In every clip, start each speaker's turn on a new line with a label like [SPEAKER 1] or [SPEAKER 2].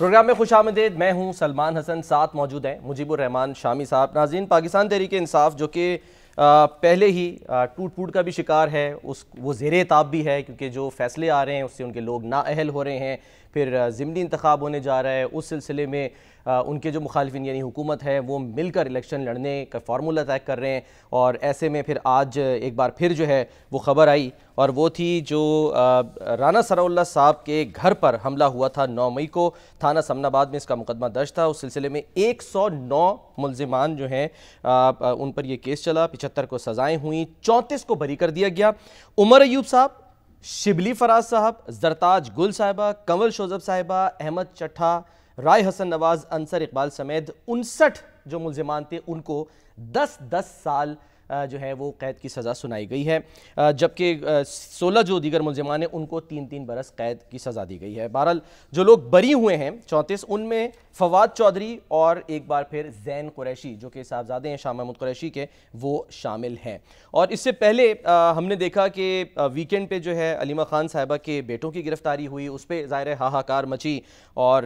[SPEAKER 1] Programme میں خوش آمدید. میں ہوں سلمان حسن, ساتھ موجود ہیں مجیب الرحمان شامی صاحب. ناظرین, پاکستان تحریک انصاف جو کہ پہلے ہی ٹوٹ پھوٹ کا بھی شکار ہے, وہ زیر اعتاب بھی ہے, کیونکہ جو فیصلے آ رہے ہیں اس سے ان کے لوگ نااہل ہو رہے ہیں. پھر ضمنی انتخاب ہونے جا رہا ہے, اس سلسلے میں ان کے جو مخالفین یعنی حکومت ہے وہ مل کر الیکشن لڑنے کا فارمولہ طے کر رہے ہیں. اور ایسے میں پھر آج ایک بار پھر جو ہے وہ خبر آئی, اور وہ تھی جو رانا ثناء اللہ صاحب کے گھر پر حملہ ہوا تھا 9 مئی کو. تھانہ سمن آباد میں اس کا مقدمہ درج تھا. اس سلسلے میں 109 ملزمان جو ہیں ان پر یہ کیس چلا. 75 کو سزائیں ہوئیں, 34 کو بری کر دیا گیا. عمر ایوب صاحب, شبلی فراز صاحب, زرتاج گل صاحبہ, کنول شوذب صاحبہ, احمد چٹھا, رائے حسن نواز, انصر اقبال سمیت 59 جو ملزمان تھے ان کو 10 سال جو ہے وہ قید کی سزا سنائی گئی ہے, جبکہ 16 جو دیگر ملزمان ہیں ان کو 3 برس قید کی سزا دی گئی ہے. بہرحال جو لوگ بری ہوئے ہیں 34, ان میں فواد چودھری اور ایک بار پھر زین قریشی جو کہ صاحبزادے ہیں شاہ محمود قریشی کے, وہ شامل ہیں. اور اس سے پہلے ہم نے دیکھا کہ ویکینڈ پہ جو ہے علیمہ خان صاحبہ کے بیٹوں کی گرفتاری ہوئی, اس پہ ظاہر ہاہاکار مچی اور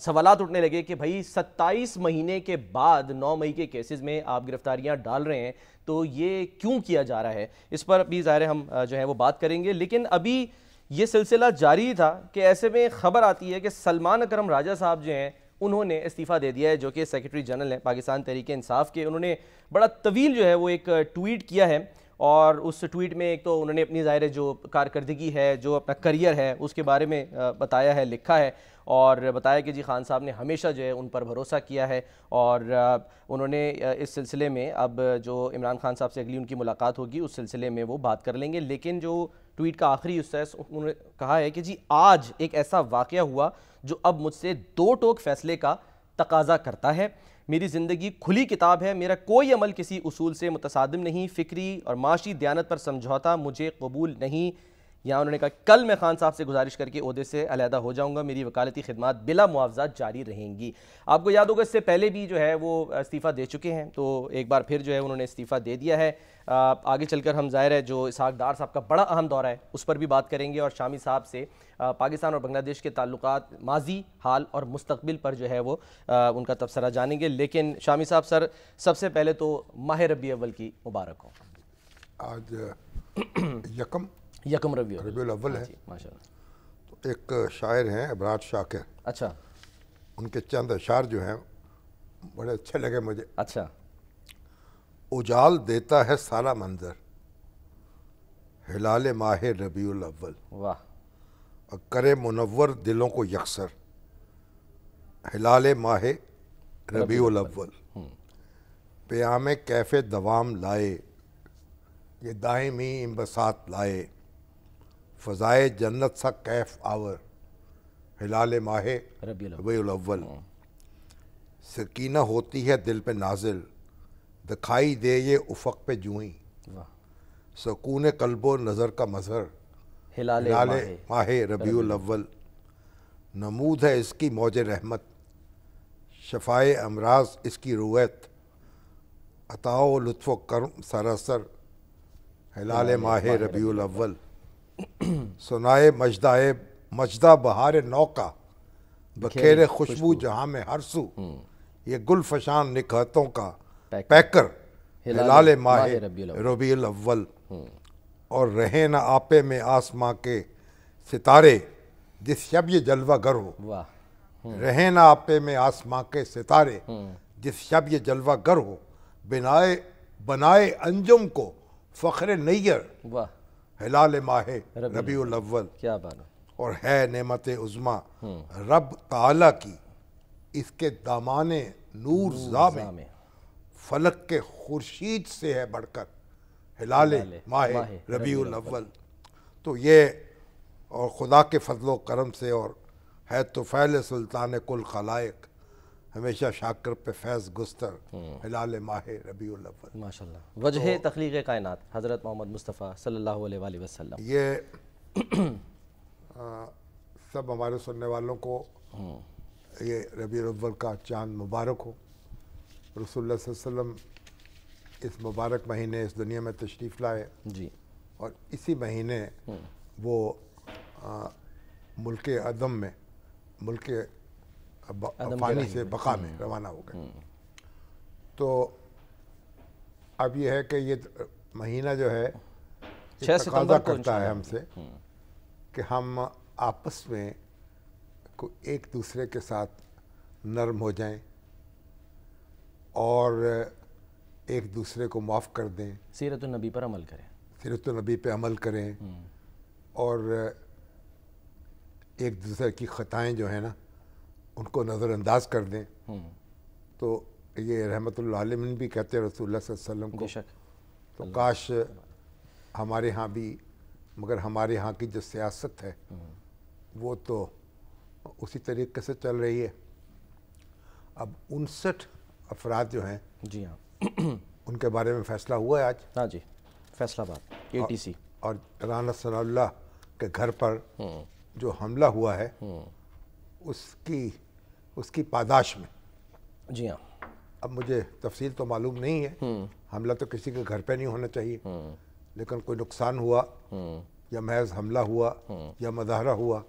[SPEAKER 1] سوالات اٹھنے لگے کہ بھائی 27 مہینے کے بعد 9 مئی کے کیسز میں آپ گرفتاریاں ڈال رہے ہیں تو یہ کیوں کیا جا رہا ہے. اس پر بھی ظاہر ہم جو ہے وہ بات کریں گے. لیکن ابھی یہ سلسلہ جاری تھا کہ ایسے میں خبر آتی ہے کہ سلمان اکرم راجہ صاحب جو ہیں انہوں نے استعفیٰ دے دیا ہے, جو کہ سیکرٹری جنرل ہیں پاکستان تحریک انصاف کے. انہوں نے بڑا طویل جو ہے وہ ایک ٹویٹ کیا ہے, اور اس ٹویٹ میں ایک تو انہوں نے اپنی ظاہر جو کارکردگی ہے, جو اپنا کریئر ہے اس کے بارے میں بتایا ہے, لکھا ہے, اور بتایا کہ جی خان صاحب نے ہمیشہ جو ہے ان پر بھروسہ کیا ہے. اور انہوں نے اس سلسلے میں اب جو عمران خان صاحب سے اگلی ان کی ملاقات ہوگی اس سلسلے میں وہ بات کر لیں گے. لیکن جو ٹویٹ کا آخری حصہ ہے انہوں نے کہا ہے کہ جی آج ایک ایسا واقعہ ہوا جو اب مجھ سے 2 ٹوک فیصلے کا تقاضا کرتا ہے. میری زندگی کھلی کتاب ہے, میرا کوئی عمل کسی اصول سے متصادم نہیں, فکری اور معاشی دیانت پر سمجھوتا مجھے قبول نہیں. یہاں انہوں نے کہا کل میں خان صاحب سے گزارش کر کے عہدے سے علیحدہ ہو جاؤں گا, میری وکالتی خدمات بلا معاوضہ جاری رہیں گی. آپ کو یاد ہوگا اس سے پہلے بھی جو ہے وہ استعفیٰ دے چکے ہیں, تو ایک بار پھر جو ہے انہوں نے استعفیٰ دے دیا ہے. آگے چل کر ہم ظاہر ہے جو اسحاق ڈار صاحب کا بڑا اہم دورہ ہے اس پر بھی بات کریں گے, اور شامی صاحب سے پاکستان اور بنگلہ دیش کے تعلقات ماضی, حال اور مستقبل پر جو ہے وہ ان کا تبصرہ جانیں گے. لیکن شامی صاحب سب سے پہلے تو ماہ ربیع اول کی مبارک ہو.
[SPEAKER 2] آج یکم
[SPEAKER 1] ربیع
[SPEAKER 2] الاول ہے.
[SPEAKER 1] ماشاءاللہ.
[SPEAKER 2] تو ایک شاعر ہیں ابراج شاکر,
[SPEAKER 1] اچھا,
[SPEAKER 2] ان کے چند اشعار جو ہیں بڑے اچھے لگے مجھے.
[SPEAKER 1] اچھا.
[SPEAKER 2] اجال دیتا ہے سارا منظر ہلال ماہ ربیع الاول,
[SPEAKER 1] واہ,
[SPEAKER 2] اور کرے منور دلوں کو یکسر ہلال ماہ ربیع الاول. پیام کیف دوام لائے یہ دائمی انبساط لائے, فضائے جنت سا کیف آور ہلال ماہ ربیع الاول. سکینہ ہوتی ہے دل پہ نازل دکھائی دے یہ افق پہ جوئیں, سکون قلب و نظر کا مظہر ہلال ماہ ربیع الاول. نمود ہے اس کی موج رحمت شفائے امراض اس کی رویت, عطا و لطف و کرم سراسر ہلال ماہ ربیع الاول. سنائے مجدہ بہار نو کا بکھیرے خوشبو جہاں میں ہر سو, یہ گل فشان نکہتوں کا پیکر ہلال ماہ ربیع الاول. اور رہے نہ آپے میں آسماں کے ستارے جس شب یہ جلوہ گر ہو, رہے نہ آپے میں آسماں کے ستارے جس شب یہ جلوہ گر ہو, بنائے انجم کو فخر نیر ہلال ماہ ربیع الاول.
[SPEAKER 1] کیا بات ہے.
[SPEAKER 2] اور ہے نعمت عظمیٰ رب تعالیٰ کی اس کے دامان نور زامے, فلک کے خورشید سے ہے بڑھ کر ہلال ماہ ربیع الاول. تو یہ اور خدا کے فضل و کرم سے اور ہے طفیل سلطان کل خلائق ہمیشہ شاکر پہ فیض گستر ہلال ماہ ربیع الاول.
[SPEAKER 1] ماشاءاللہ. وجہ تخلیق کائنات حضرت محمد مصطفیٰ صلی اللہ علیہ وآلہ وسلم.
[SPEAKER 2] یہ سب ہمارے سننے والوں کو یہ ربیع الاول کا چاند مبارک ہو. رسول اللہ صلی اللہ علیہ وسلم اس مبارک مہینے اس دنیا میں تشریف لائے
[SPEAKER 1] جی,
[SPEAKER 2] اور اسی مہینے وہ ملک عدم میں ملک فانی سے بقا میں روانہ ہو گئے. تو اب یہ ہے کہ یہ مہینہ جو ہے تقاضا کرتا ہے ہم سے کہ ہم آپس میں ایک دوسرے کے ساتھ نرم ہو جائیں اور ایک دوسرے کو معاف کر دیں,
[SPEAKER 1] سیرت النبی پر عمل کریں,
[SPEAKER 2] سیرت النبی پہ عمل کریں, اور ایک دوسرے کی خطائیں جو ہیں نا ان کو نظر انداز کر دیں. تو یہ رحمت اللہ علیہ بھی کہتے ہیں رسول اللہ صلی اللہ علیہ وسلم کو, تو کاش ہمارے ہاں بھی, مگر ہمارے ہاں کی جو سیاست ہے وہ تو اسی طریقے سے چل رہی ہے. اب 59 افراد جو ہیں,
[SPEAKER 1] جی ہاں,
[SPEAKER 2] ان کے بارے میں فیصلہ ہوا ہے آج.
[SPEAKER 1] ہاں جی, فیصلہ آباد ATC,
[SPEAKER 2] اور رانا ثناء اللہ کے گھر پر جو حملہ ہوا ہے اس کی پاداش میں.
[SPEAKER 1] جی ہاں,
[SPEAKER 2] اب مجھے تفصیل تو معلوم نہیں ہے, حملہ تو کسی کے گھر پہ نہیں ہونا چاہیے, لیکن کوئی نقصان ہوا یا محض حملہ ہوا یا مظاہرہ ہوا,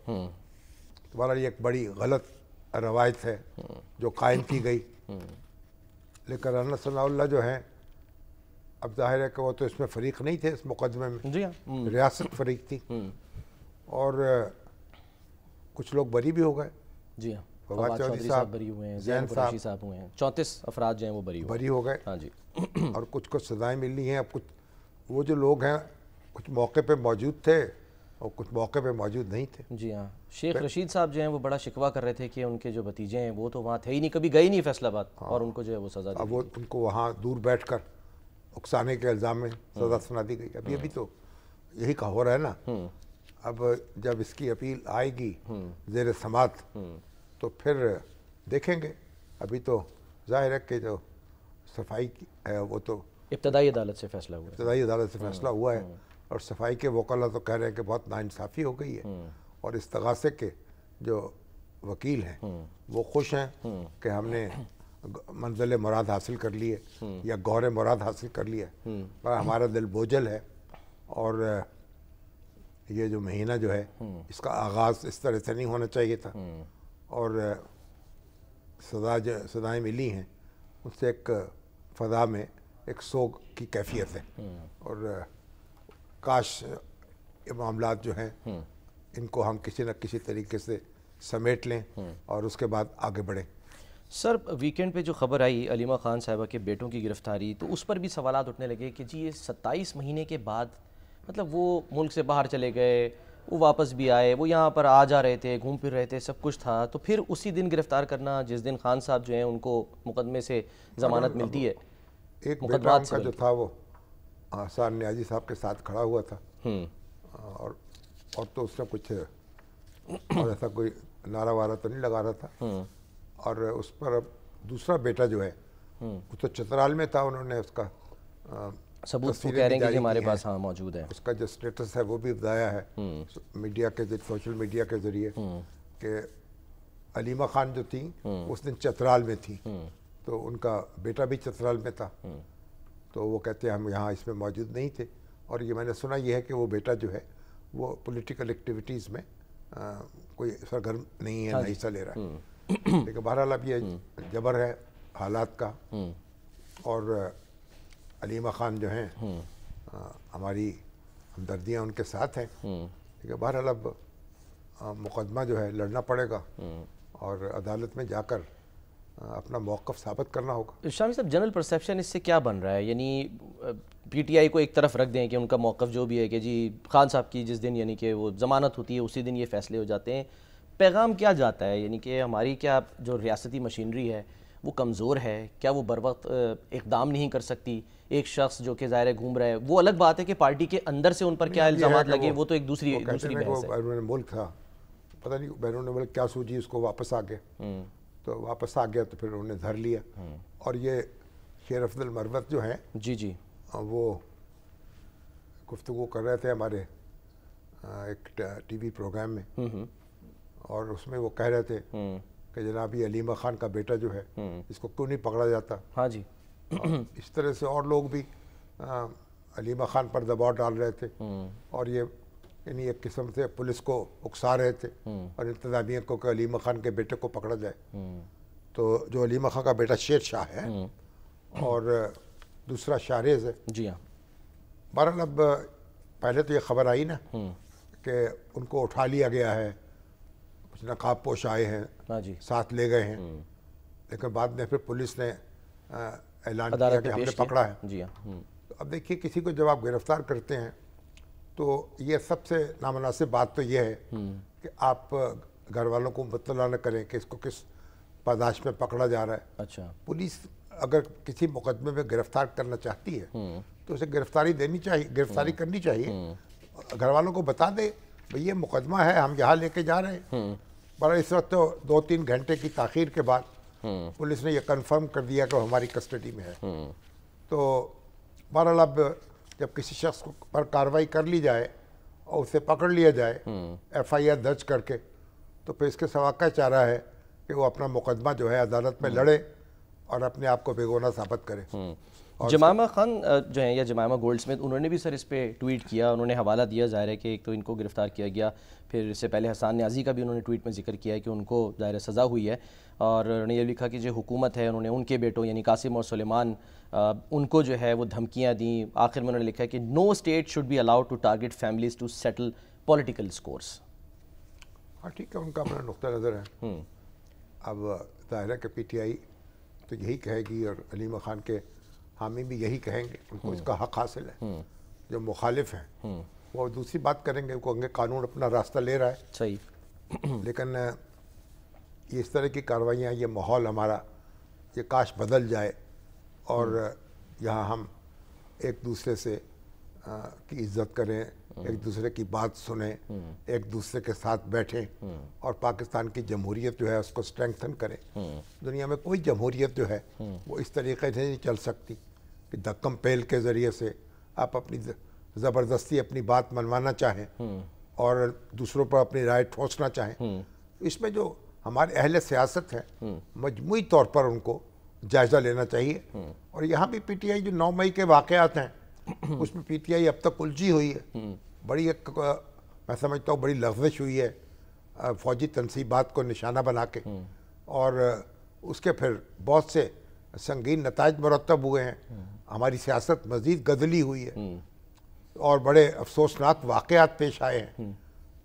[SPEAKER 2] تمہارا یہ ایک بڑی غلط روایت ہے جو قائم کی گئی. لیکن رانا ثناء اللہ جو ہیں, اب ظاہر ہے کہ وہ تو اس میں فریق نہیں تھے اس مقدمے میں,
[SPEAKER 1] جی ہاں,
[SPEAKER 2] ریاست فریق تھی, اور کچھ لوگ بری بھی ہو گئے.
[SPEAKER 1] جی ہاں,
[SPEAKER 2] فواد چودھری صاحب
[SPEAKER 1] بری ہوئے ہیں,
[SPEAKER 2] زین
[SPEAKER 1] قریشی صاحب ہوئے ہیں, 34 افراد جو ہیں وہ بری
[SPEAKER 2] ہو گئے.
[SPEAKER 1] ہاں جی,
[SPEAKER 2] اور کچھ کو سزائیں ملی ہیں. اب کچھ وہ جو لوگ ہیں کچھ موقع پہ موجود تھے اور کچھ موقع پہ موجود نہیں تھے.
[SPEAKER 1] جی ہاں, شیخ رشید صاحب جو ہیں وہ بڑا شکوہ کر رہے تھے کہ ان کے جو بھتیجے ہیں وہ تو وہاں تھے ہی نہیں, کبھی گئے ہی نہیں فیصل آباد, اور ان کو جو ہے وہ سزا دی.
[SPEAKER 2] اب وہ ان کو وہاں دور بیٹھ کر اکسانے کے الزام میں سزا سنا دی گئی. اب یہ بھی تو یہی کا ہو رہا ہے نا. اب جب اس کی اپیل آئے گی زیر سماعت تو پھر دیکھیں گے. ابھی تو ظاہر ہے کہ جو صفائی ہے وہ تو
[SPEAKER 1] ابتدائی عدالت سے فیصلہ ہوا ہے,
[SPEAKER 2] ابتدائی عدالت سے فیصلہ ہوا ہے, اور صفائی کے وکلاء تو کہہ رہے ہیں کہ بہت ناانصافی ہو گئی ہے, اور استغاثے کے جو وکیل ہیں وہ خوش ہیں کہ ہم نے منزل مراد حاصل کر لی ہے یا گور مراد حاصل کر لیا ہے, پر ہمارا دل بوجھل ہے. اور یہ جو مہینہ جو ہے اس کا آغاز اس طرح سے نہیں ہونا چاہیے تھا, اور سزائیں ملی ہیں ان سے ایک فضا میں ایک سوگ کی کیفیت ہے. اور کاش یہ معاملات جو ہیں ان کو ہم کسی نہ کسی طریقے سے سمیٹ لیں اور اس کے بعد آگے بڑھیں.
[SPEAKER 1] سر, ویکینڈ پہ جو خبر آئی علیمہ خان صاحبہ کے بیٹوں کی گرفتاری, تو اس پر بھی سوالات اٹھنے لگے کہ جی یہ 27 مہینے کے بعد, مطلب وہ ملک سے باہر چلے گئے, وہ واپس بھی آئے, وہ یہاں پر آ جا رہے تھے, گھوم پھر رہے تھے, سب کچھ تھا, تو پھر اسی دن گرفتار کرنا جس دن خان صاحب جو ہیں ان کو مقدمے سے ضمانت ملتی ہے.
[SPEAKER 2] ایک بیٹا ان کا جو تھا وہ آثار نیازی صاحب کے ساتھ کھڑا ہوا تھا, اور تو اس نے کچھ اور ایسا کوئی نعرہ وارہ تو نہیں لگا رہا تھا. اور اس پر اب دوسرا بیٹا جو ہے وہ تو چترال میں تھا, انہوں نے اس کا
[SPEAKER 1] ثبوت کہہ رہے ہیں کہ ہمارے پاس ہاں موجود ہے,
[SPEAKER 2] اس کا جو سٹیٹس ہے وہ بھی بتایا ہے میڈیا کے سوشل میڈیا کے ذریعے کہ علیمہ خان جو تھی اس دن چترال میں تھی, تو ان کا بیٹا بھی چترال میں تھا. تو وہ کہتے ہیں ہم یہاں اس میں موجود نہیں تھے, اور یہ میں نے سنا یہ ہے کہ وہ بیٹا جو ہے وہ پولیٹیکل ایکٹیویٹیز میں کوئی سرگرم نہیں ہے, نہ حصہ لے رہا ہے. لیکن بہرحال اب یہ جبر ہے حالات کا, اور علیمہ خان جو ہیں ہماری ہمدردیاں ان کے ساتھ ہیں. لیکن بہرحال اب مقدمہ جو ہے لڑنا پڑے گا اور عدالت میں جا کر اپنا موقف ثابت کرنا ہوگا.
[SPEAKER 1] شامی صاحب, جنرل پرسیپشن اس سے کیا بن رہا ہے؟ یعنی پی ٹی آئی کو ایک طرف رکھ دیں کہ ان کا موقف جو بھی ہے کہ جی خان صاحب کی جس دن یعنی کہ وہ ضمانت ہوتی ہے اسی دن یہ فیصلے ہو جاتے ہیں, پیغام کیا جاتا ہے؟ یعنی کہ ہماری کیا جو ریاستی مشینری ہے وہ کمزور ہے کیا؟ وہ بر وقت اقدام نہیں کر سکتی؟ ایک شخص جو کہ ظاہر گھوم رہا ہے, وہ الگ بات ہے کہ پارٹی کے اندر سے ان پر کیا الزامات لگے, وہ تو ایک دوسری بحث ہے.
[SPEAKER 2] بیرون ملک تھا, پتہ نہیں بیرون ملک کیا سوچی, اس کو واپس آ گیا, تو واپس آ گیا تو پھر انہوں نے دھر لیا. اور یہ شیر افضل مروت جو ہیں
[SPEAKER 1] جی
[SPEAKER 2] وہ گفتگو کر رہے تھے ہمارے ایک ٹی وی پروگرام میں, اور اس میں وہ کہہ رہے تھے کہ جناب یہ علیمہ خان کا بیٹا جو ہے اس کو کیوں نہیں پکڑا جاتا.
[SPEAKER 1] ہاں جی,
[SPEAKER 2] اس طرح سے اور لوگ بھی علیمہ خان پر دباؤ ڈال رہے تھے, اور یہ یعنی ایک قسم سے پولیس کو اکسا رہے تھے اور انتظامیہ کو کہ علیمہ خان کے بیٹے کو پکڑا جائے. تو جو علیمہ خان کا بیٹا شیر شاہ ہے اور دوسرا شاہریز ہے.
[SPEAKER 1] جی ہاں.
[SPEAKER 2] بہرحال اب پہلے تو یہ خبر آئی نا کہ ان کو اٹھا لیا گیا ہے, کچھ نقاب پوش آئے ہیں, ساتھ لے گئے ہیں, لیکن بعد میں پھر پولیس نے اعلان کیا کہ ہم نے پکڑا ہے.
[SPEAKER 1] جی ہاں.
[SPEAKER 2] اب دیکھیے کسی کو جب آپ گرفتار کرتے ہیں تو یہ سب سے نامناسب بات تو یہ ہے کہ آپ گھر والوں کو مطلع نہ کریں کہ اس کو کس پاداش میں پکڑا جا رہا ہے.
[SPEAKER 1] اچھا.
[SPEAKER 2] پولیس اگر کسی مقدمے میں گرفتار کرنا چاہتی ہے تو اسے گرفتاری دینی چاہیے, گرفتاری کرنی چاہیے. گھر والوں کو بتا دے بھئی یہ مقدمہ ہے, ہم یہاں لے کے جا رہے ہیں. پر اس وقت تو 2-3 گھنٹے کی تاخیر کے بعد پولیس نے یہ کنفرم کر دیا کہ وہ ہماری کسٹڈی میں ہے. تو بہرحال اب جب کسی شخص پر کارروائی کر لی جائے اور اسے پکڑ لیا جائے FIR درج کر کے, تو پھر اس کے سوا کیا چارہ ہے کہ وہ اپنا مقدمہ جو ہے عدالت میں لڑے اور اپنے آپ کو بے گناہ ثابت کرے.
[SPEAKER 1] جمائمہ خان جو ہیں یا جمائمہ گولڈ سمتھ, انہوں نے بھی سر اس پہ ٹویٹ کیا, انہوں نے حوالہ دیا. ظاہر ہے کہ ایک تو ان کو گرفتار کیا گیا, پھر اس سے پہلے حسان نیازی کا بھی انہوں نے ٹویٹ میں ذکر کیا ہے کہ ان کو ظاہر سزا ہوئی ہے, اور انہوں نے یہ لکھا کہ جو حکومت ہے انہوں نے ان کے بیٹوں یعنی قاسم اور سلیمان ان کو جو ہے وہ دھمکیاں دیں. آخر میں انہوں نے لکھا ہے کہ no state should be allowed to target families to settle political scores.
[SPEAKER 2] ہاں ٹھیک ہے, ان کا اپنا نقطہ نظر ہے. اب ظاہر ہے کہ PTI تو یہی کہے گی اور علیمہ خان کے حامی بھی یہی کہیں گے, ان کو اس کا حق حاصل ہے. جو مخالف ہیں وہ دوسری بات کریں گے, وہ کہیں گے قانون اپنا راستہ لے رہا ہے.
[SPEAKER 1] صحیح.
[SPEAKER 2] لیکن یہ اس طرح کی کاروائیاں, یہ ماحول ہمارا یہ کاش بدل جائے اور یہاں ہم ایک دوسرے سے کی عزت کریں, ایک دوسرے کی بات سنیں, ایک دوسرے کے ساتھ بیٹھیں اور پاکستان کی جمہوریت جو ہے اس کو سٹرینگتھن کریں. دنیا میں کوئی جمہوریت جو ہے وہ اس طریقے سے نہیں چل سکتی کہ دھکم پیل کے ذریعے سے آپ اپنی زبردستی اپنی بات منوانا چاہیں اور دوسروں پر اپنی رائے ٹھوسنا چاہیں. اس میں جو ہمارے اہل سیاست ہیں مجموعی طور پر ان کو جائزہ لینا چاہیے. اور یہاں بھی PTI جو 9 مئی کے واقعات ہیں اس میں PTI اب تک الجھی ہوئی ہے. بڑی ایک میں سمجھتا ہوں بڑی لغزش ہوئی ہے فوجی تنصیبات کو نشانہ بنا کے, اور اس کے پھر بہت سے سنگین نتائج مرتب ہوئے ہیں. ہماری سیاست مزید گدلی ہوئی ہے اور بڑے افسوسناک واقعات پیش آئے ہیں.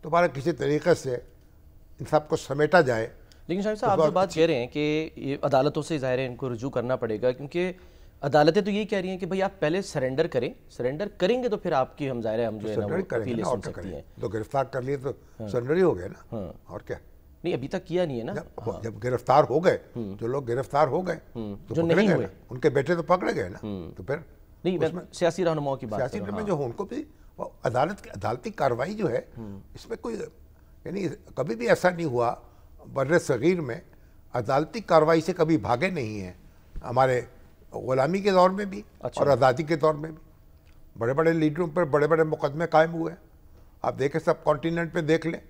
[SPEAKER 2] دوبارہ کسی طریقے سے ان سب کو سمیٹا جائے.
[SPEAKER 1] لیکن شاہد صاحب آپ جو بات کہہ رہے ہیں کہ یہ عدالتوں سے ظاہر ہے ان کو رجوع کرنا پڑے گا, کیونکہ عدالتیں تو یہی کہہ رہی ہیں کہ بھئی آپ پہلے سرنڈر کریں, سرنڈر کریں گے تو پھر آپ کی ہم ظاہر ہے ہم جو ہے نا وہ اپیلیں سن سکتی ہیں.
[SPEAKER 2] تو گرفتار کر لیے تو سرنڈر ہی ہو گئے نا, اور کیا.
[SPEAKER 1] نہیں ابھی تک کیا نہیں ہے نا.
[SPEAKER 2] جب گرفتار ہو گئے, جو لوگ گرفتار ہو گئے
[SPEAKER 1] جو نہیں ہوئے,
[SPEAKER 2] ان کے بیٹے تو پکڑے گئے نا. تو پھر
[SPEAKER 1] نہیں, میں سیاسی رہنماؤں کی بات
[SPEAKER 2] سیاسی رہنما جو ان کو بھی عدالتی کارروائی جو ہے اس میں کوئی یعنی کبھی بھی ایسا نہیں ہوا بر صغیر میں, عدالتی کارروائی سے کبھی بھاگے نہیں ہیں. ہمارے غلامی کے دور میں بھی اور آزادی کے دور میں بھی بڑے بڑے لیڈروں پر بڑے بڑے مقدمے قائم ہوئے ہیں. آپ دیکھیں سب کانٹیننٹ پہ دیکھ لیں,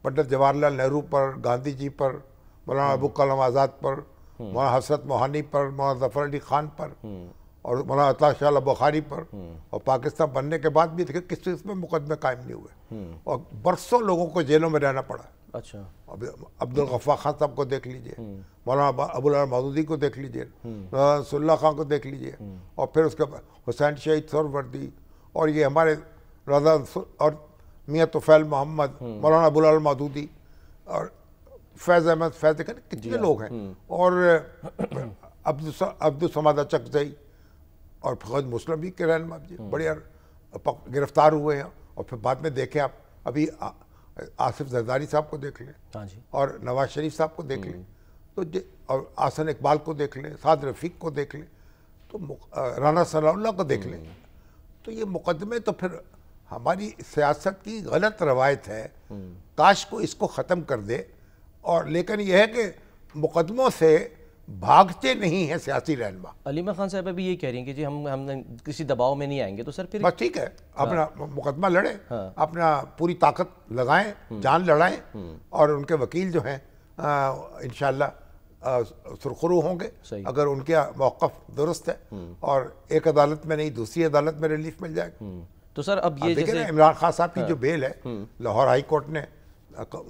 [SPEAKER 2] پنڈت جواہر لال نہرو پر, گاندھی جی پر, مولانا ابو کلام آزاد پر, مولانا حسرت موہانی پر, مولانا ظفر علی خان پر اور مولانا عطا شاہ بخاری پر. اور پاکستان بننے کے بعد بھی دیکھیں کس چیز میں مقدمے قائم نہیں ہوئے اور برسوں لوگوں کو جیلوں میں رہنا پڑا.
[SPEAKER 1] اچھا,
[SPEAKER 2] عبدالغفار خان صاحب کو دیکھ لیجئے, مولانا ابو العلا مودودی کو دیکھ لیجئے, مولانا صلی اللہ خان کو دیکھ لیجئے, اور پھر اس کے بعد حسین شہید سہروردی, اور یہ ہمارے رضا اور میاں طفیل محمد, مولانا ابو العلا مودودی اور فیض احمد فیض, کتنے لوگ ہیں, اور عبدالصمد اچکزئی اور فقط مسلم لیگ کے رہنما بڑے گرفتار ہوئے ہیں. اور پھر بعد میں دیکھیں آپ ابھی آصف زرداری صاحب کو دیکھ لیں اور نواز شریف صاحب کو دیکھ لیں, تو اور احسن اقبال کو دیکھ لیں, سعد رفیق کو دیکھ لیں, تو رانا ثناء اللہ کو دیکھ لیں. تو یہ مقدمے تو پھر ہماری سیاست کی غلط روایت ہے, کاش کو اس کو ختم کر دے. اور لیکن یہ ہے کہ مقدموں سے بھاگتے نہیں ہیں سیاسی رہنما.
[SPEAKER 1] علیمہ خان صاحب ابھی یہ کہہ رہی ہیں کہ جی ہم کسی دباؤ میں نہیں آئیں گے, تو سر پھر
[SPEAKER 2] بس ٹھیک ہے, اپنا مقدمہ لڑیں, اپنا پوری طاقت لگائیں, جان لڑائیں, اور ان کے وکیل جو ہیں انشاءاللہ سرخرو ہوں گے اگر ان کے موقف درست ہے, اور ایک عدالت میں نہیں دوسری عدالت میں ریلیف مل جائے گا.
[SPEAKER 1] تو سر اب یہ
[SPEAKER 2] دیکھیں
[SPEAKER 1] جیسے
[SPEAKER 2] نا عمران خان صاحب کی جو بیل ہے لاہور ہائی کورٹ نے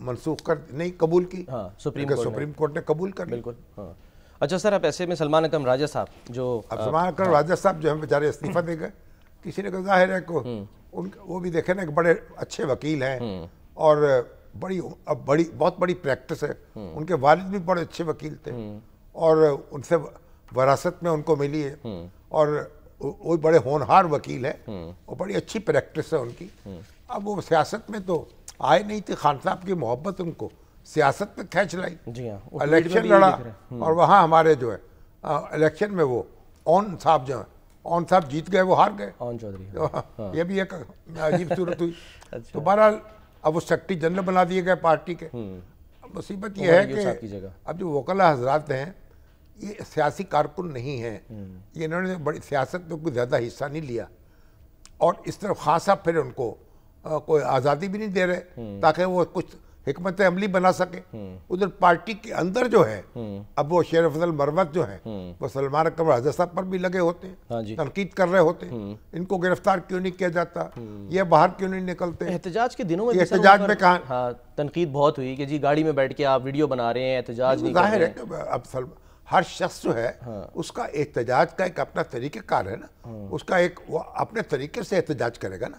[SPEAKER 2] منسوخ کر نہیں قبول کی، سپریم کورٹ نے قبول کر لی.
[SPEAKER 1] بالکل. ہاں اچھا سر، اب ایسے میں سلمان اکرم راجہ صاحب جو
[SPEAKER 2] اب سلمان اکرم راجہ صاحب جو ہیں بیچارے استعفیٰ دے گئے. کسی نے کہا ظاہر ہے کو وہ بھی دیکھیں نا ایک بڑے اچھے وکیل ہیں اور بہت بڑی پریکٹس ہے. ان کے والد بھی بڑے اچھے وکیل تھے اور ان سے وراثت میں ان کو ملی ہے اور وہ بڑے ہونہار وکیل ہے اور بڑی اچھی پریکٹس ہے ان کی. اب وہ سیاست میں تو آئے نہیں تھے، خان صاحب کی محبت ان کو سیاست میں کھینچ لائی.
[SPEAKER 1] جی ہاں،
[SPEAKER 2] الیکشن لڑا اور وہاں ہمارے جو ہے الیکشن میں وہ اون صاحب جو ہیں، اون صاحب جیت گئے، وہ ہار گئے.
[SPEAKER 1] اون چودھری،
[SPEAKER 2] یہ بھی ایک عجیب صورت ہوئی. تو بہرحال اب وہ سیکرٹری جنرل بنا دیے گئے پارٹی کے. مصیبت یہ ہے کہ اب جو وکلا حضرات ہیں یہ سیاسی کارکن نہیں ہیں، یہ انہوں نے بڑی سیاست میں کوئی زیادہ حصہ نہیں لیا اور اس طرف خان صاحب پھر ان کو کوئی آزادی بھی نہیں دے رہے تاکہ وہ کچھ حکمت عملی بنا سکے. ادھر پارٹی کے اندر جو ہے اب وہ شیر افضل مروت جو ہیں وہ سلمان اکرم راجہ صاحب پر بھی لگے ہوتے ہیں، تنقید کر رہے ہوتے ہیں، ان کو گرفتار کیوں نہیں کیا جاتا، یہ باہر کیوں نہیں نکلتے.
[SPEAKER 1] احتجاج کے دنوں میں
[SPEAKER 2] احتجاج میں کہاں
[SPEAKER 1] تنقید بہت ہوئی کہ جی گاڑی میں بیٹھ کے آپ ویڈیو بنا رہے ہیں، احتجاج نہیں کر
[SPEAKER 2] ظاہر
[SPEAKER 1] رہے
[SPEAKER 2] ہے کہ اب ہر شخص جو ہے اس کا احتجاج کا ایک اپنا طریقہ کار ہے نا، اس کا ایک وہ اپنے طریقے سے احتجاج کرے گا نا.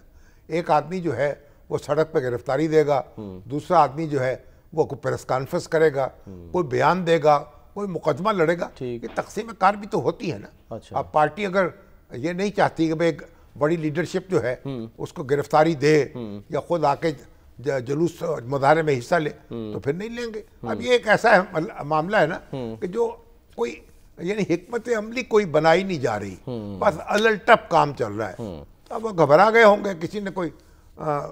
[SPEAKER 2] ایک آدمی جو ہے وہ سڑک پہ گرفتاری دے گا، دوسرا آدمی جو ہے وہ کوئی پریس کانفرنس کرے گا، کوئی بیان دے گا، کوئی مقدمہ لڑے گا. یہ تقسیم کار بھی تو ہوتی ہے نا. اب پارٹی اگر یہ نہیں چاہتی کہ ایک بڑی لیڈرشپ جو ہے اس کو گرفتاری دے یا خود آ کے جلوس مظاہرے میں حصہ لے تو پھر نہیں لیں گے. اب یہ ایک ایسا معاملہ ہے نا کہ جو کوئی یعنی حکمت عملی کوئی بنائی نہیں جا رہی، بس الٹپ کام چل رہا ہے. اب وہ گھبرا گئے ہوں گے، کسی نے کوئی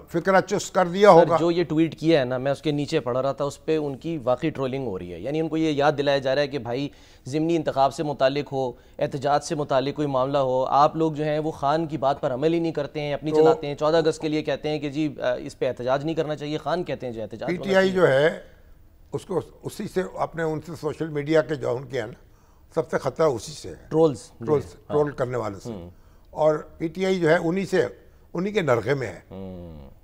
[SPEAKER 2] فکرہ چست کر دیا ہوگا.
[SPEAKER 1] جو یہ ٹویٹ کیا ہے نا، میں اس کے نیچے پڑھ رہا تھا، اس پہ ان کی واقعی ٹرولنگ ہو رہی ہے. یعنی ان کو یہ یاد دلایا جا رہا ہے کہ بھائی ضمنی انتخاب سے متعلق ہو، احتجاج سے متعلق کوئی معاملہ ہو، آپ لوگ جو ہیں وہ خان کی بات پر عمل ہی نہیں کرتے ہیں، اپنی چلاتے ہیں. 14 اگست کے لیے کہتے ہیں کہ جی اس پہ احتجاج نہیں کرنا چاہیے، خان کہتے ہیں جو احتجاج.
[SPEAKER 2] پی ٹی آئی جو ہے اس کو اسی سے اپنے ان سے سوشل میڈیا کے جو ان کے ہیں نا سب سے خطرہ اسی سے ہے، ٹرول کرنے والے سے. اور پی ٹی آئی جو ہے انہی کے نرغے میں ہے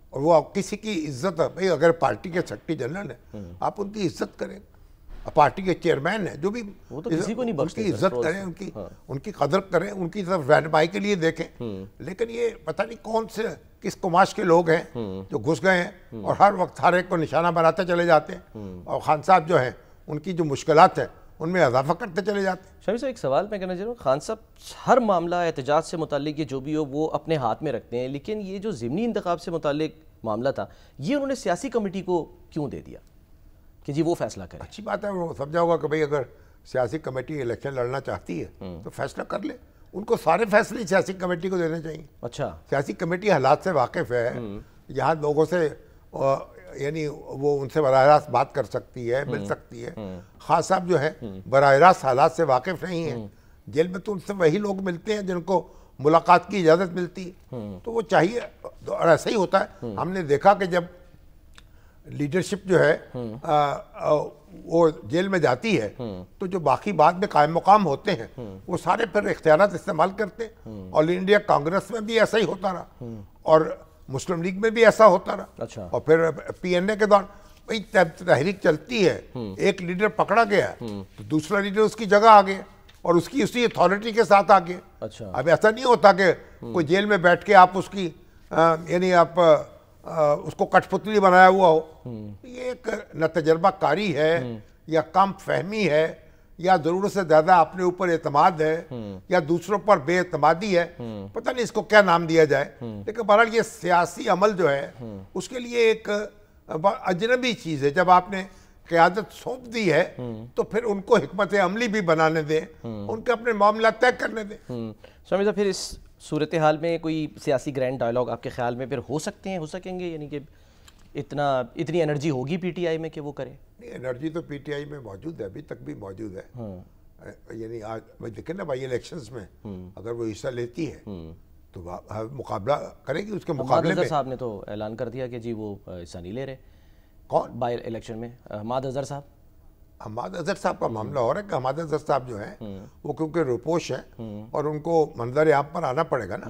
[SPEAKER 2] اور وہ کسی کی عزت، بھئی اگر پارٹی کے سیکرٹری جنرل ہیں آپ ان کی عزت کریں، پارٹی کے چیئرمین ہیں جو بھی ان کی عزت کریں، ان کی قدر کریں، ان کی طرف رہنمائی کے لیے دیکھیں. لیکن یہ پتہ نہیں کون سے کس قماش کے لوگ ہیں جو گھس گئے ہیں اور ہر وقت ہر ایک کو نشانہ بناتے چلے جاتے ہیں اور خان صاحب جو ہیں ان کی جو مشکلات ہیں ان میں اضافہ کرتے چلے جاتے ہیں.
[SPEAKER 1] شامی صاحب ایک سوال میں کہنا چاہ رہا ہوں، خان صاحب ہر معاملہ احتجاج سے متعلق جو بھی ہو وہ اپنے ہاتھ میں رکھتے ہیں، لیکن یہ جو ضمنی انتخاب سے متعلق معاملہ تھا یہ انہوں نے سیاسی کمیٹی کو کیوں دے دیا کہ جی وہ فیصلہ کرے؟
[SPEAKER 2] اچھی بات ہے، وہ سمجھا ہوگا کہ بھئی اگر سیاسی کمیٹی الیکشن لڑنا چاہتی ہے تو فیصلہ کر لے. ان کو سارے فیصلے سیاسی کمیٹی کو دینے چاہیے.
[SPEAKER 1] اچھا،
[SPEAKER 2] سیاسی کمیٹی حالات سے واقف ہے، یہاں لوگوں سے یعنی وہ ان سے براہ راست بات کر سکتی ہے، مل سکتی ہے. خان صاحب جو ہے براہ راست حالات سے واقف نہیں ہیں. جیل میں تو ان سے وہی لوگ ملتے ہیں جن کو ملاقات کی اجازت ملتی ہے، تو وہ چاہیے. اور ایسا ہی ہوتا ہے. ہم نے دیکھا کہ جب لیڈرشپ جو ہے وہ جیل میں جاتی ہے تو جو باقی بعد میں قائم مقام ہوتے ہیں وہ سارے پھر اختیارات استعمال کرتے ہیں. آل انڈیا کانگریس میں بھی ایسا ہی ہوتا رہا اور مسلم لیگ میں بھی ایسا ہوتا رہا. اور پھر پی این اے کے دوران بھئی تحریک چلتی ہے، ایک لیڈر پکڑا گیا تو دوسرا لیڈر اس کی جگہ آ گیا اور اس کی اسی اتھارٹی کے ساتھ آ گیا. اب ایسا نہیں ہوتا کہ کوئی جیل میں بیٹھ کے آپ اس کی یعنی آپ اس کو کٹ پتلی بنایا ہوا ہو. یہ ایک نہ تجربہ کاری ہے یا کم فہمی ہے یا ضرورت سے زیادہ اپنے اوپر اعتماد ہے یا دوسروں پر بے اعتمادی ہے، پتہ نہیں اس کو کیا نام دیا جائے. لیکن بہرحال یہ سیاسی عمل جو ہے اس کے لیے ایک اجنبی چیز ہے. جب آپ نے قیادت سونپ دی ہے تو پھر ان کو حکمت عملی بھی بنانے دیں، ان کے اپنے معاملات طے کرنے دیں.
[SPEAKER 1] شامی صاحب پھر اس صورتحال میں کوئی سیاسی گرینڈ ڈائیلاگ آپ کے خیال میں پھر ہو سکیں گے؟ یعنی کہ اتنی انرجی ہوگی پی ٹی آئی میں کہ وہ کرے؟
[SPEAKER 2] نہیں، انرجی تو پی ٹی آئی میں موجود ہے، ابھی تک بھی موجود ہے. یعنی آج دیکھیں نا بائی الیکشنز میں اگر وہ حصہ لیتی ہے تو مقابلہ کرے گی. اس کے مقابلے میں
[SPEAKER 1] صاحب نے تو اعلان کر دیا کہ جی وہ حصہ نہیں لے رہے.
[SPEAKER 2] کون؟
[SPEAKER 1] بائی الیکشن میں حماد اظہر صاحب.
[SPEAKER 2] حماد اظہر صاحب کا معاملہ ہو رہا ہے کہ حماد اظہر صاحب جو ہیں وہ کیونکہ روپوش ہیں اور ان کو منظر عام پر آنا پڑے گا نا.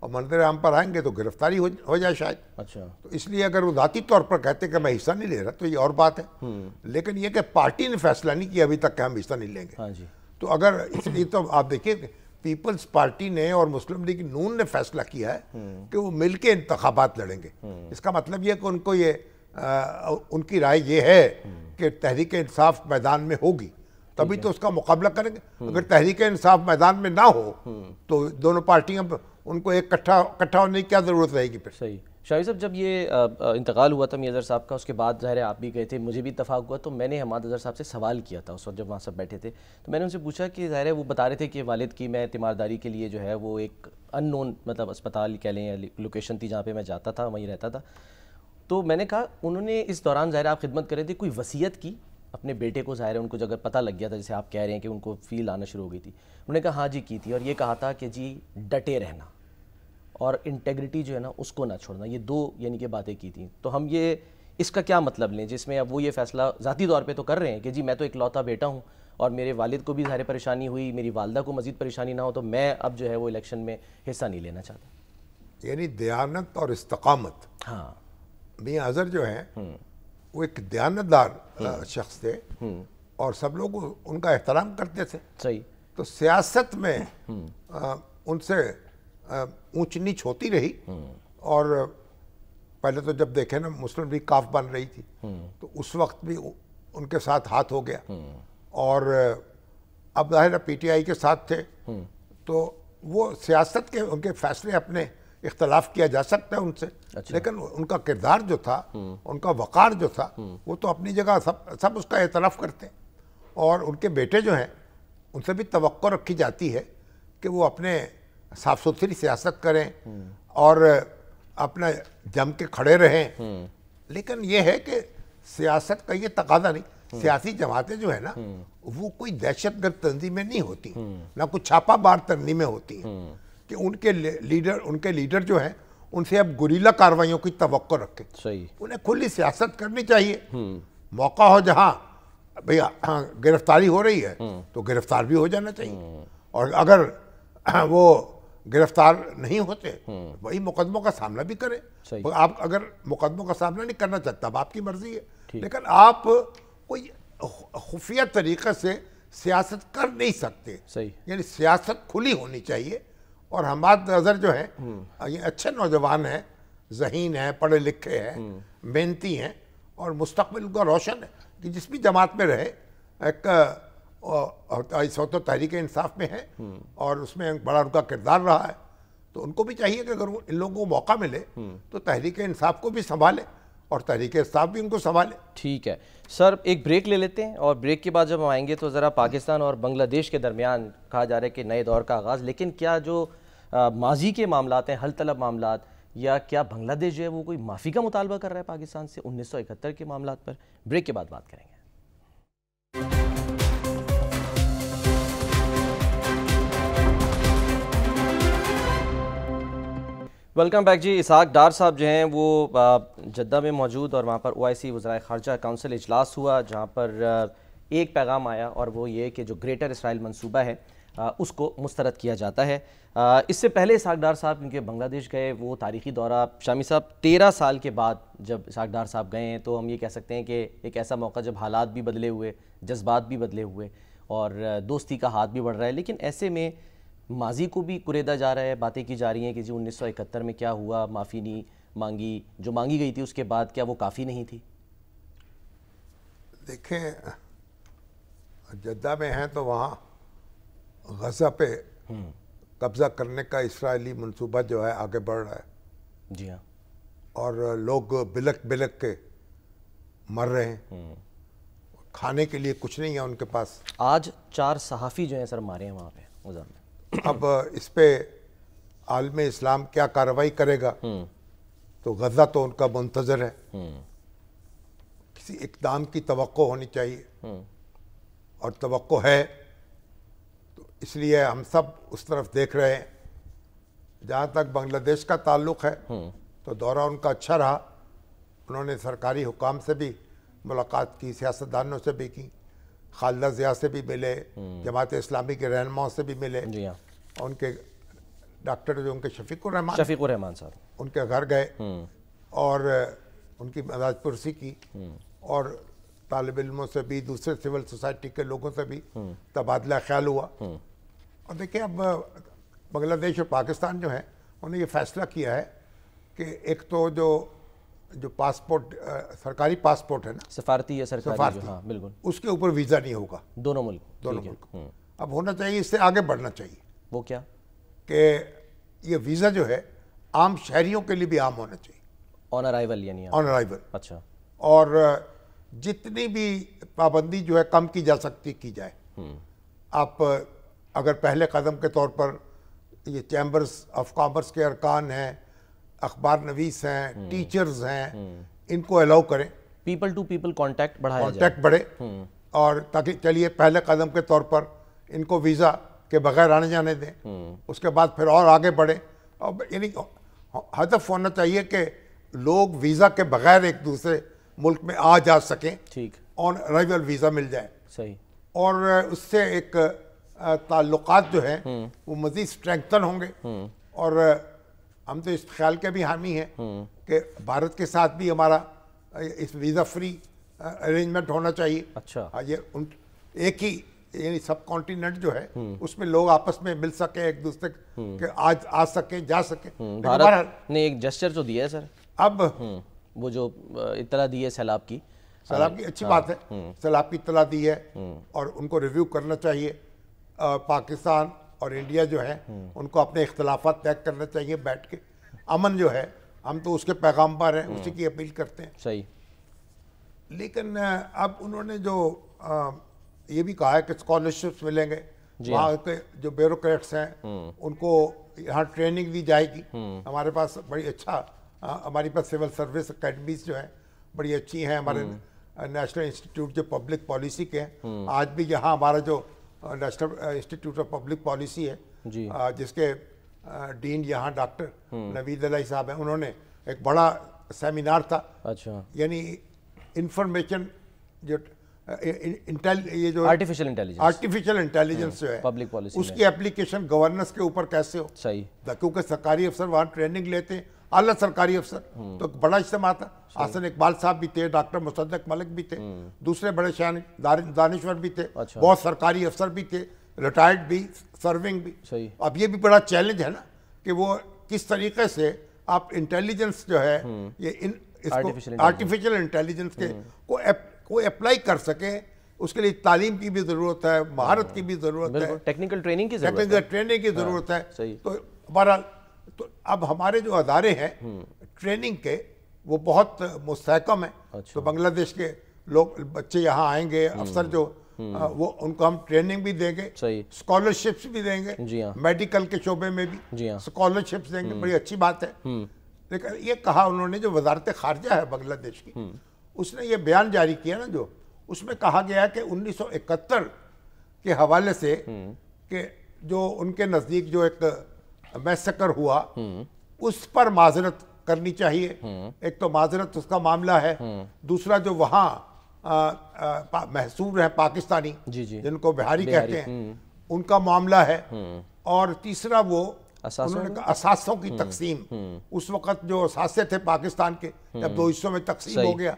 [SPEAKER 2] اور منظر عام پر آئیں گے تو گرفتاری ہو جائے شاید.
[SPEAKER 1] اچھا.
[SPEAKER 2] تو اس لیے اگر وہ ذاتی طور پر کہتے کہ میں حصہ نہیں لے رہا تو یہ اور بات ہے, لیکن یہ کہ پارٹی نے فیصلہ نہیں کیا ابھی تک کہ ہم حصہ نہیں لیں گے.
[SPEAKER 1] ہاں جی.
[SPEAKER 2] تو اگر اس لیے تو آپ دیکھیے پیپلز پارٹی نے اور مسلم لیگ نون نے فیصلہ کیا ہے کہ وہ مل کے انتخابات لڑیں گے. اس کا مطلب یہ کہ ان کو ان کی رائے یہ ہے کہ تحریک انصاف میدان میں ہوگی تبھی تو اس کا مقابلہ کریں گے. اگر تحریک انصاف میدان میں نہ ہو تو دونوں پارٹیاں ان کو ایک کٹھا ہونے کی کیا ضرورت رہے گی پھر.
[SPEAKER 1] صحیح. شاہی صاحب جب یہ انتقال ہوا تھا میاں اظہر صاحب کا, اس کے بعد ظاہر ہے آپ بھی گئے تھے, مجھے بھی اتفاق ہوا, تو میں نے حماد اظہر صاحب سے سوال کیا تھا اس وقت جب وہاں سب بیٹھے تھے. تو میں نے ان سے پوچھا کہ ظاہر ہے وہ بتا رہے تھے کہ والد کی میں تیمارداری کے لیے جو ہے وہ ایک ان نون مطلب اسپتال کہہ لیں یا لوکیشن تھی جہاں پہ میں جاتا تھا, وہیں رہتا تھا. تو میں نے کہا انہوں نے اس دوران ظاہر آپ خدمت کر رہے تھے, کوئی وصیت کی اپنے بیٹے کو, ظاہر ہے ان کو اگر پتہ لگ گیا تھا جیسے آپ کہہ رہے ہیں کہ ان کو فیل آنا شروع ہو گئی تھی, انہوں نے کہا ہاں جی کی تھی, اور یہ کہا تھا کہ جی ڈٹے رہنا اور انٹیگریٹی جو ہے نا اس کو نہ چھوڑنا, یہ دو یعنی کہ باتیں کی تھیں. تو ہم یہ اس کا کیا مطلب لیں جس میں اب وہ یہ فیصلہ ذاتی طور پہ تو کر رہے ہیں کہ جی میں تو اکلوتا بیٹا ہوں اور میرے والد کو بھی ظاہر پریشانی ہوئی, میری والدہ کو مزید پریشانی نہ ہو, تو میں اب جو ہے وہ الیکشن میں حصہ نہیں لینا چاہتا.
[SPEAKER 2] یعنی دیانت اور استقامت.
[SPEAKER 1] ہاں.
[SPEAKER 2] میاں اظہر جو ہیں وہ ایک دیانتدار شخص تھے اور سب لوگ ان کا احترام کرتے تھے.
[SPEAKER 1] صحیح.
[SPEAKER 2] تو سیاست میں ان سے اونچ نیچ ہوتی رہی, اور پہلے تو جب دیکھیں نا مسلم لیگ کاف بن رہی تھی تو اس وقت بھی ان کے ساتھ ہاتھ ہو گیا, اور اب ظاہر پی ٹی آئی کے ساتھ تھے تو وہ سیاست کے ان کے فیصلے اپنے اختلاف کیا جا سکتا ہے ان سے, لیکن ان کا کردار جو تھا, ان کا وقار جو تھا, وہ تو اپنی جگہ سب اس کا اعتراف کرتے ہیں. اور ان کے بیٹے جو ہیں ان سے بھی توقع رکھی جاتی ہے کہ وہ اپنے صاف ستھری سیاست کریں اور اپنا جم کے کھڑے رہیں. لیکن یہ ہے کہ سیاست کا یہ تقاضا نہیں, سیاسی جماعتیں جو ہیں نا وہ کوئی دہشت گرد تنظیمیں نہیں ہوتی, نہ کوئی چھاپا مار تنظیمیں ہوتی ہیں کہ ان کے لیڈر جو ہیں ان سے اب گوریلا کاروائیوں کی توقع رکھیں.
[SPEAKER 1] صحیح.
[SPEAKER 2] انہیں کھلی سیاست کرنی چاہیے. موقع ہو جہاں بھیا گرفتاری ہو رہی ہے تو گرفتار بھی ہو جانا چاہیے, اور اگر وہ گرفتار نہیں ہوتے وہی مقدموں کا سامنا بھی کریں. آپ اگر مقدموں کا سامنا نہیں کرنا چاہتا اب آپ کی مرضی ہے, لیکن آپ کوئی خفیہ طریقے سے سیاست کر نہیں سکتے.
[SPEAKER 1] صحیح.
[SPEAKER 2] یعنی سیاست کھلی ہونی چاہیے. اور حماد اظہر جو ہیں یہ اچھے نوجوان ہیں, ذہین ہیں, پڑھے لکھے ہیں, محنتی ہیں, اور مستقبل ان کا روشن ہے کہ جس بھی جماعت میں رہے. ایک اس وقت تو تحریک انصاف میں ہے اور اس میں بڑا ان کا کردار رہا ہے, تو ان کو بھی چاہیے کہ اگر ان لوگوں کو موقع ملے تو تحریک انصاف کو بھی سنبھالے اور تحریک انصاف بھی ان کو سنبھالے.
[SPEAKER 1] ٹھیک ہے سر, ایک بریک لے لیتے ہیں, اور بریک کے بعد جب ہم آئیں گے تو ذرا پاکستان اور بنگلہ دیش کے درمیان کہا جا رہا ہے کہ نئے دور کا آغاز, لیکن کیا جو ماضی کے معاملات ہیں, حل طلب معاملات, یا کیا بنگلہ دیش جو ہے وہ کوئی معافی کا مطالبہ کر رہا ہے پاکستان سے 1971 کے معاملات پر؟ بریک کے بعد بات کریں گے. ویلکم بیک جی. اسحاق ڈار صاحب جو ہیں وہ جدہ میں موجود, اور وہاں پر OIC وزرائے خارجہ کونسل اجلاس ہوا جہاں پر ایک پیغام آیا, اور وہ یہ کہ جو گریٹر اسرائیل منصوبہ ہے اس کو مسترد کیا جاتا ہے. اس سے پہلے اسحاق ڈار صاحب کیونکہ بنگلہ دیش گئے, وہ تاریخی دورہ شامی صاحب 13 سال کے بعد جب اسحاق ڈار صاحب گئے ہیں تو ہم یہ کہہ سکتے ہیں کہ ایک ایسا موقع جب حالات بھی بدلے ہوئے, جذبات بھی بدلے ہوئے, اور دوستی کا ہاتھ بھی بڑھ رہا ہے, لیکن ایسے میں ماضی کو بھی کریدا جا رہا ہے. باتیں کی جا رہی ہیں کہ جی 1971 میں کیا ہوا, معافی نہیں مانگی, جو مانگی گئی تھی اس کے بعد کیا وہ کافی نہیں تھی؟
[SPEAKER 2] دیکھیں جدہ میں ہیں تو وہاں غزہ پہ قبضہ کرنے کا اسرائیلی منصوبہ جو ہے آگے بڑھ رہا ہے.
[SPEAKER 1] جی ہاں. اور
[SPEAKER 2] لوگ بلک بلک کے مر رہے ہیں, کھانے کے لیے کچھ نہیں ہے ان کے پاس.
[SPEAKER 1] آج 4 صحافی جو ہیں سر مارے ہیں وہاں پہ غزہ میں.
[SPEAKER 2] اب اس پہ عالم اسلام کیا کارروائی کرے گا, تو غزہ تو ان کا منتظر ہے. کسی اقدام کی توقع ہونی چاہیے, اور توقع ہے, تو اس لیے ہم سب اس طرف دیکھ رہے ہیں. جہاں تک بنگلہ دیش کا تعلق ہے تو دورہ ان کا اچھا رہا. انہوں نے سرکاری حکام سے بھی ملاقات کی, سیاستدانوں سے بھی کی, خالدہ ضیاء سے بھی ملے, جماعت اسلامی کے رہنماؤں سے بھی ملے,
[SPEAKER 1] جی ہاں.
[SPEAKER 2] ان کے ڈاکٹر جو ان کے شفیق الرحمان
[SPEAKER 1] صاحب
[SPEAKER 2] ان کے گھر گئے اور ان کی مزاج پرسی کی اور طالب علموں سے بھی دوسرے سول سوسائٹی کے لوگوں سے بھی تبادلہ خیال ہوا. اور دیکھیں اب بنگلہ دیش اور پاکستان جو ہیں انہوں نے یہ فیصلہ کیا ہے کہ ایک تو جو پاسپورٹ سرکاری پاسپورٹ ہے نا,
[SPEAKER 1] سفارتی یا سرکاری, ہاں بالکل,
[SPEAKER 2] اس کے اوپر ویزا نہیں ہوگا
[SPEAKER 1] دونوں ملک.
[SPEAKER 2] اب ہونا چاہیے, اس سے آگے بڑھنا چاہیے.
[SPEAKER 1] وہ کیا
[SPEAKER 2] کہ یہ ویزا جو ہے عام شہریوں کے لیے بھی عام ہونا چاہیے,
[SPEAKER 1] آن ارائیول, یعنی
[SPEAKER 2] آن ارائیول.
[SPEAKER 1] اچھا.
[SPEAKER 2] اور جتنی بھی پابندی جو ہے کم کی جا سکتی کی جائے. آپ اگر پہلے قدم کے طور پر یہ چیمبرز آف کامرس کے ارکان ہیں, اخبار نویس ہیں, ٹیچرز ہیں, ان کو الاؤ کریں,
[SPEAKER 1] پیپل ٹو پیپل کانٹیکٹ بڑھایا جائے,
[SPEAKER 2] کانٹیکٹ بڑھے, اور تاکہ چلیے پہلے قدم کے طور پر ان کو ویزا کے بغیر آنے جانے دیں, اس کے بعد پھر اور آگے بڑھیں. اور یعنی ہدف ہونا چاہیے کہ لوگ ویزا کے بغیر ایک دوسرے ملک میں آ جا سکیں,
[SPEAKER 1] ٹھیک,
[SPEAKER 2] آن ارائیول ویزا مل جائے.
[SPEAKER 1] صحیح.
[SPEAKER 2] اور اس سے ایک تعلقات جو ہیں وہ مزید سٹرینگتھن ہوں گے. اور ہم تو اس خیال کے بھی حامی ہیں کہ بھارت کے ساتھ بھی ہمارا اس ویزا فری ارینجمنٹ ہونا چاہیے.
[SPEAKER 1] اچھا.
[SPEAKER 2] یہ ایک ہی یعنی سب کانٹیننٹ جو ہے اس میں لوگ آپس میں مل سکیں, ایک دوسرے کے آ سکیں, جا سکیں.
[SPEAKER 1] بھارت نے ایک جسچر تو دیا ہے سر,
[SPEAKER 2] اب
[SPEAKER 1] وہ جو اطلاع دی ہے سیلاب کی,
[SPEAKER 2] اچھی بات ہے, سیلاب کی اطلاع دی ہے اور ان کو ریویو کرنا چاہیے. پاکستان اور انڈیا جو ہے ان کو اپنے اختلافات طے کرنا چاہیے بیٹھ کے. امن جو ہے ہم تو اس کے پیغامبر ہیں, اسی کی اپیل کرتے ہیں.
[SPEAKER 1] صحیح.
[SPEAKER 2] لیکن اب انہوں نے جو یہ بھی کہا ہے کہ اسکالرشپس ملیں گے, وہاں کے جو بیوروکریٹس ہیں ان کو یہاں ٹریننگ دی جائے گی. ہمارے پاس بڑی اچھا, ہماری پاس سول سروس اکیڈمیز جو ہیں بڑی اچھی ہیں. ہمارے نیشنل انسٹیٹیوٹ جو پبلک پالیسی کے ہیں, آج بھی یہاں ہمارا جو national institute of public policy ہے جس کے ڈین یہاں ڈاکٹر نوید علی صاحب ہیں, انہوں نے ایک بڑا سیمینار تھا.
[SPEAKER 1] اچھا.
[SPEAKER 2] یعنی انفارمیشن جو یہ جو
[SPEAKER 1] آرٹیفیشل
[SPEAKER 2] انٹیلیجنس جو ہے
[SPEAKER 1] پبلک پالیسی,
[SPEAKER 2] اس کی اپلیکیشن گورننس کے اوپر کیسے ہو.
[SPEAKER 1] صحیح.
[SPEAKER 2] کیونکہ سرکاری افسر وہاں ٹریننگ لیتے ہیں, اعلیٰ سرکاری افسر, تو بڑا اجتماع تھا. حسن اقبال صاحب بھی تھے, ڈاکٹر مصدق ملک بھی تھے, دوسرے بڑے دانشور بھی تھے, بہت سرکاری افسر بھی تھے, ریٹائرڈ بھی, سرونگ بھی.
[SPEAKER 1] صحیح.
[SPEAKER 2] اب یہ بھی بڑا چیلنج ہے نا کہ وہ کس طریقے سے آپ انٹیلیجنس جو ہے یہ آرٹیفیشل انٹیلیجنس کے کو اپلائی کر سکیں. اس کے لیے تعلیم کی بھی ضرورت ہے, مہارت کی بھی ضرورت ہے,
[SPEAKER 1] ٹیکنیکل ٹریننگ کی
[SPEAKER 2] ضرورت ہے. تو بہرحال تو اب ہمارے جو ادارے ہیں ٹریننگ کے وہ بہت مستحکم ہیں. تو بنگلہ دیش کے لوگ بچے یہاں آئیں گے, افسر جو وہ ان کو ہم ٹریننگ بھی دیں گے, اسکالرشپس بھی دیں گے, میڈیکل کے شعبے میں بھی اسکالرشپس دیں گے. بڑی اچھی بات ہے. لیکن یہ کہا انہوں نے, جو وزارت خارجہ ہے بنگلہ دیش کی, اس نے یہ بیان جاری کیا نا, جو اس میں کہا گیا ہے کہ 1971 کے حوالے سے کہ جو ان کے نزدیک جو ایک میسکر ہوا اس پر معذرت کرنی چاہیے. ایک تو معذرت اس کا معاملہ ہے, دوسرا جو وہاں محصور ہیں پاکستانی جن کو بہاری کہتے ہیں ان کا معاملہ ہے, اور تیسرا وہ انہوں نے کہا اثاثوں کی تقسیم. اس وقت جو اثاثے تھے پاکستان کے جب 2 حصوں میں تقسیم ہو گیا,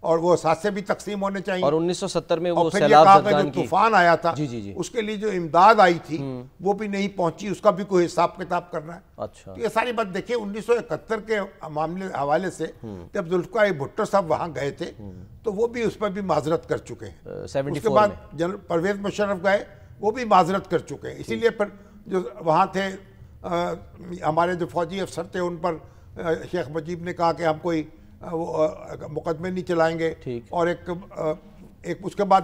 [SPEAKER 2] اور وہ اثاثے بھی تقسیم ہونے چاہیے.
[SPEAKER 1] اور 1970 میں وہ
[SPEAKER 2] سیلاب زدگان کی جو طوفان آیا تھا اس کے لیے جو امداد آئی تھی وہ بھی نہیں پہنچی, اس کا بھی کوئی حساب کتاب کرنا ہے.
[SPEAKER 1] اچھا.
[SPEAKER 2] تو یہ ساری بات دیکھیں 1971 کے معاملے حوالے سے جب ذوالفقار بھٹو صاحب وہاں گئے تھے تو وہ بھی اس پر بھی معذرت کر چکے ہیں. اس کے بعد جنرل پرویز مشرف گئے, وہ بھی معذرت کر چکے ہیں. اسی لیے پھر جو وہاں تھے ہمارے جو فوجی افسر تھے ان پر شیخ مجیب نے کہا کہ ہم کوئی مقدمے نہیں چلائیں گے. اور ایک اس کے بعد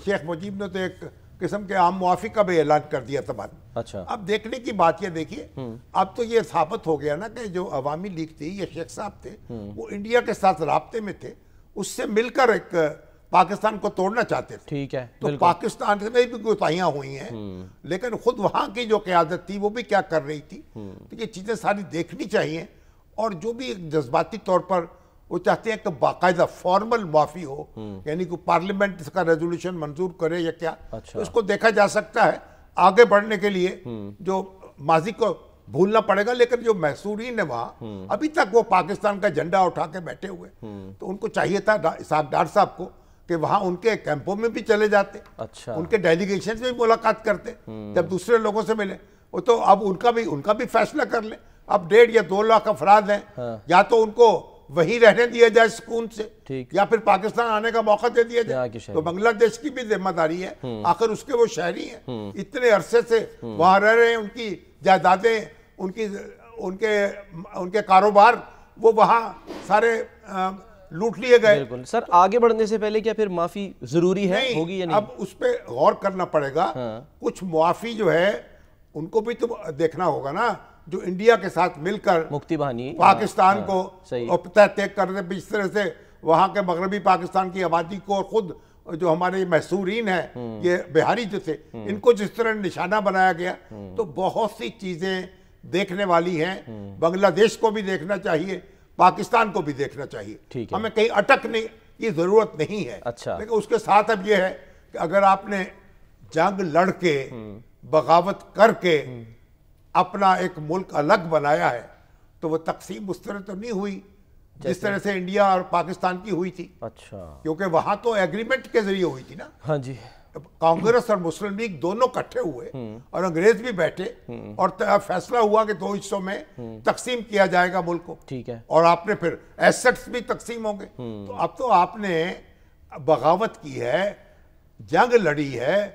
[SPEAKER 2] شیخ مجیب نے تو ایک قسم کے عام معافی کا بھی اعلان کر دیا تھا بعد میں.
[SPEAKER 1] اچھا.
[SPEAKER 2] اب دیکھنے کی بات یہ دیکھیے, اب تو یہ ثابت ہو گیا نا کہ جو عوامی لیگ تھی, یہ شیخ صاحب تھے, وہ انڈیا کے ساتھ رابطے میں تھے, اس سے مل کر ایک پاکستان کو توڑنا چاہتے تھے.
[SPEAKER 1] ٹھیک ہے.
[SPEAKER 2] تو پاکستان میں بھی کوتاہیاں ہوئی ہیں, لیکن خود وہاں کی جو قیادت تھی وہ بھی کیا کر رہی تھی. تو یہ چیزیں ساری دیکھنی چاہیے, اور جو بھی جذباتی طور پر وہ چاہتے ہیں کہ باقاعدہ فارمل معافی ہو, یعنی کہ پارلیمنٹ اس کا ریزولوشن منظور کرے یا کیا, تو اس کو دیکھا جا سکتا ہے. آگے بڑھنے کے لیے جو ماضی کو بھولنا پڑے گا. لیکن جو محصورین ہیں وہاں ابھی تک وہ پاکستان کا جھنڈا اٹھا کے بیٹھے ہوئے, تو ان کو چاہیے تھا اسحاق ڈار صاحب کو کہ وہاں ان کے کیمپوں میں بھی چلے جاتے,
[SPEAKER 1] اچھا
[SPEAKER 2] ان کے ڈیلیگیشن میں بھی ملاقات کرتے جب دوسرے لوگوں سے ملے. وہ تو اب ان کا بھی فیصلہ کر لیں. اب 1.5 یا 2 لاکھ افراد ہیں, یا تو ان کو وہی رہنے دیا جائے سکون سے, یا پھر پاکستان آنے کا موقع دے دیا جائے. تو بنگلہ دیش کی بھی ذمہ داری ہے, آخر اس کے وہ شہری ہیں, اتنے عرصے سے وہاں رہ رہے ہیں, ان کی جائیدادیں, ان کے کاروبار وہ وہاں سارے لوٹ لیے گئے.
[SPEAKER 1] بالکل سر, آگے بڑھنے سے پہلے کیا پھر معافی ضروری ہے, ہوگی یا نہیں؟
[SPEAKER 2] اب اس پہ غور کرنا پڑے گا. کچھ معافی جو ہے ان کو بھی تو دیکھنا ہوگا نا, جو انڈیا کے ساتھ مل کر
[SPEAKER 1] مکتی بہانی
[SPEAKER 2] پاکستان کو تحقیق کرنے پہ, اس طرح سے وہاں کے مغربی پاکستان کی آبادی کو, اور خود جو ہمارے محصورین ہیں یہ بہاری جو تھے, ان کو جس طرح نشانہ بنایا گیا, تو بہت سی چیزیں دیکھنے والی ہیں. بنگلہ دیش کو بھی دیکھنا چاہیے, پاکستان کو بھی دیکھنا چاہیے. ہمیں کہیں اٹکنے کی ضرورت نہیں ہے. لیکن اس کے ساتھ اب یہ ہے کہ اگر آپ نے جنگ لڑ کے, بغاوت کر کے اپنا ایک ملک الگ بنایا ہے, تو وہ تقسیم اس طرح تو نہیں ہوئی جس طرح سے انڈیا اور پاکستان کی ہوئی تھی.
[SPEAKER 1] اچھا,
[SPEAKER 2] کیونکہ وہاں تو ایگریمنٹ کے ذریعے ہوئی تھی نا.
[SPEAKER 1] ہاں جی,
[SPEAKER 2] کانگریس اور مسلم لیگ دونوں کٹھے ہوئے, اور انگریز بھی بیٹھے, اور فیصلہ ہوا کہ 2 حصوں میں تقسیم کیا جائے گا ملک کو.
[SPEAKER 1] ٹھیک ہے,
[SPEAKER 2] اور آپ نے پھر ایسٹس بھی تقسیم ہوں گے. تو اب تو آپ نے بغاوت کی ہے, جنگ لڑی ہے,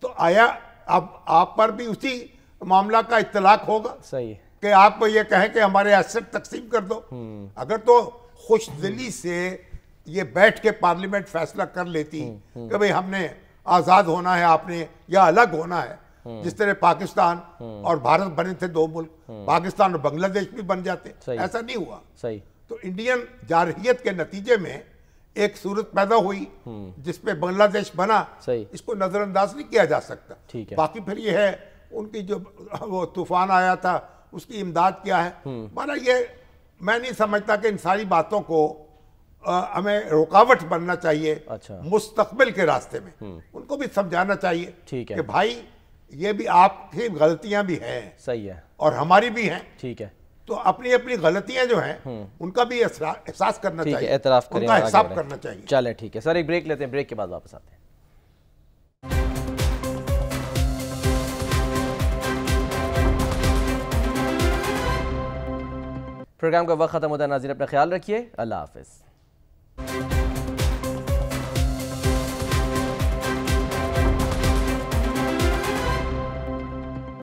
[SPEAKER 2] تو آیا اب آپ پر بھی اسی معاملہ کا اطلاق ہوگا
[SPEAKER 1] صحیح
[SPEAKER 2] کہ آپ کو یہ کہیں کہ ہمارے ایسٹ تقسیم کر دو. اگر تو خوش دلی سے یہ بیٹھ کے پارلیمنٹ فیصلہ کر لیتی کہ بھئی ہم نے آزاد ہونا ہے, آپ نے یا الگ ہونا ہے, جس طرح پاکستان اور بھارت بنے تھے 2 ملک, پاکستان اور بنگلہ دیش بھی بن جاتے. ایسا نہیں ہوا.
[SPEAKER 1] صحیح.
[SPEAKER 2] تو انڈین جارحیت کے نتیجے میں ایک صورت پیدا ہوئی جس پہ بنگلہ دیش بنا. اس کو نظر انداز نہیں کیا جا سکتا. باقی پھر یہ ہے ان کی جو وہ طوفان آیا تھا اس کی امداد کیا ہے. مانا یہ میں نہیں سمجھتا کہ ان ساری باتوں کو ہمیں رکاوٹ بننا چاہیے مستقبل کے راستے میں. ان کو بھی سمجھانا چاہیے کہ بھائی یہ بھی آپ کی غلطیاں بھی ہیں,
[SPEAKER 1] صحیح ہے,
[SPEAKER 2] اور ہماری بھی ہیں.
[SPEAKER 1] ٹھیک ہے,
[SPEAKER 2] تو اپنی اپنی غلطیاں جو ہیں ان کا بھی احساس کرنا چاہیے,
[SPEAKER 1] اعتراف کریں,
[SPEAKER 2] ان کا حساب کرنا چاہیے.
[SPEAKER 1] چلیں ٹھیک ہے سر, ایک بریک لیتے ہیں, بریک کے بعد واپس آتے ہیں. پروگرام کا وقت ختم ہوتا ہے. ناظرین اپنا خیال رکھیے, اللہ حافظ.